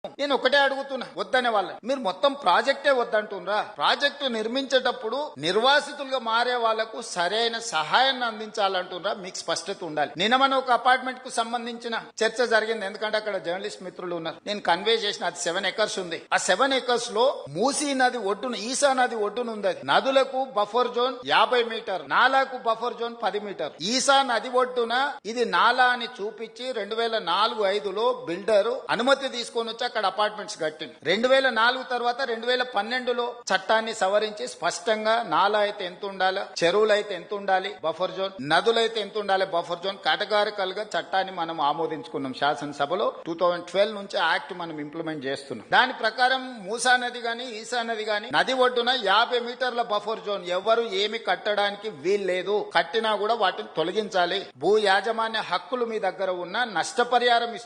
నేను ఒకటే అడుగుతున్నా, వద్దనే వాళ్ళని మీరు మొత్తం ప్రాజెక్టే వద్దంటున్నారా? ప్రాజెక్టు నిర్మించేటప్పుడు నిర్వాసితులుగా మారే వాళ్లకు సరైన సహాయాన్ని అందించాలంటున్నారా? మీకు స్పష్టత ఉండాలి. నిన్న మన ఒక అపార్ట్మెంట్ కు సంబంధించిన చర్చ జరిగింది, ఎందుకంటే అక్కడ జర్నలిస్ట్ మిత్రులు ఉన్నారు. నేను కన్వే చేసిన అది 7 acres ఉంది. ఆ 7 acres లో మూసీ నది ఒడ్డున, ఈసా నది ఒడ్డున ఉంది. అది నదులకు బఫర్ జోన్ 50 మీటర్, నాలాకు బఫర్ జోన్ 10 మీటర్. ఈసా నది ఒడ్డున ఇది నాలా అని చూపించి 2004-05లో బిల్డర్ అనుమతి తీసుకొని వచ్చి అక్కడ అపార్ట్మెంట్స్ కట్టింది. 2004 తర్వాత 2012లో చట్టాన్ని సవరించి స్పష్టంగా నాలా అయితే ఎంత ఉండాలి, చెరువులు అయితే ఎంత ఉండాలి బఫర్ జోన్, నదులైతే ఎంత ఉండాలి బఫర్ జోన్, కేటగారికల్ గా చట్టాన్ని మనం ఆమోదించుకున్నాం శాసనసభలో. 2012 నుంచి యాక్ట్ మనం ఇంప్లిమెంట్ చేస్తున్నాం. దాని ప్రకారం మూసా నది గాని ఈసా నది గాని నది ఒడ్డున 50 మీటర్ల బఫర్ జోన్, ఎవరు ఏమి కట్టడానికి వీల్లేదు. కట్టినా కూడా వాటిని తొలగించాలి. భూ యాజమాన్య హక్కులు మీ దగ్గర ఉన్న నష్టపరిహారం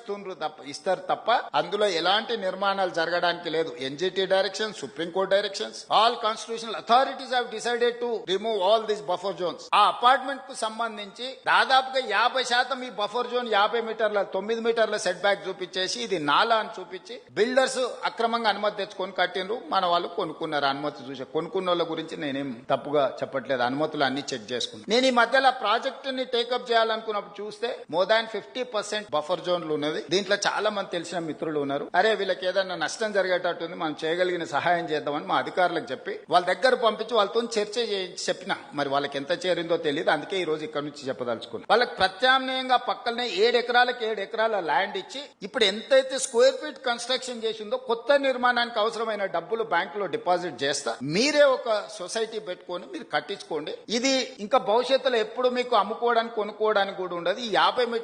ఇస్తారు తప్ప అందులో ఎలాంటి నిర్మాణాలు జరగడానికి లేదు. NGT direction, supreme court directions, all constitutional authorities have decided to remove all this buffer zones. ఆ అపార్ట్మెంట్ కు సంబంధించి దాదాపుగా 50% ఈ బఫర్ జోన్ 50 మీటర్ల 9 మీటర్ల సెట్ బ్యాక్ చూపించేసి ఇది నాలా అని చూపించి బిల్డర్స్ అక్రమంగా అనుమతి తెచ్చుకొని కట్టిండ్రు. మన వాళ్ళు కొనుక్కున్నారు. అనుమతి చూసి కొనుక్కున్న వాళ్ళ గురించి నేనేం తప్పుగా చెప్పట్లేదు. అనుమతులు అన్ని చెక్ చేసుకున్నాను. నేను ఈ మధ్యలో ప్రాజెక్ట్ ని టేకప్ చేయాలనుకున్నప్పుడు చూస్తే మోర్ దాన్ 50% బఫర్ జోన్లు ఉన్నది. దీంట్లో చాలా మంది తెలిసిన మిత్రులు ఉన్నారు. అరే వీళ్ళకి ఏదైనా నష్టం జరిగేటట్టుంది, మనం చేయగలిగిన సహాయం చేద్దామని మా అధికారులకు చెప్పి వాళ్ళ దగ్గర పంపించి వాళ్ళతో చర్చ చెప్పిన. మరి వాళ్ళకి ఎంత చేరిందో తెలియదు. అందుకే ఈ రోజు ఇక్కడ నుంచి చెప్పదలుచుకున్నాను. వాళ్ళకి ప్రత్యామ్నాయంగా పక్కనే 7 ఎకరాలకు 7 ఎకరాల ల్యాండ్ ఇచ్చి ఇప్పుడు ఎంతైతే స్క్వేర్ ఫీట్ కన్స్ట్రక్షన్ చేసిందో కొత్త నిర్మాణానికి అవసరమైన డబ్బులు బ్యాంకులో డిపాజిట్ చేస్తా. మీరే ఒక సొసైటీ పెట్టుకొని మీరు కట్టించుకోండి. ఇది ఇంకా భవిష్యత్తులో ఎప్పుడు మీకు అమ్ముకోవడానికి కొనుక్కోవడానికి కూడా ఉండదు. ఈ 50 మీటర్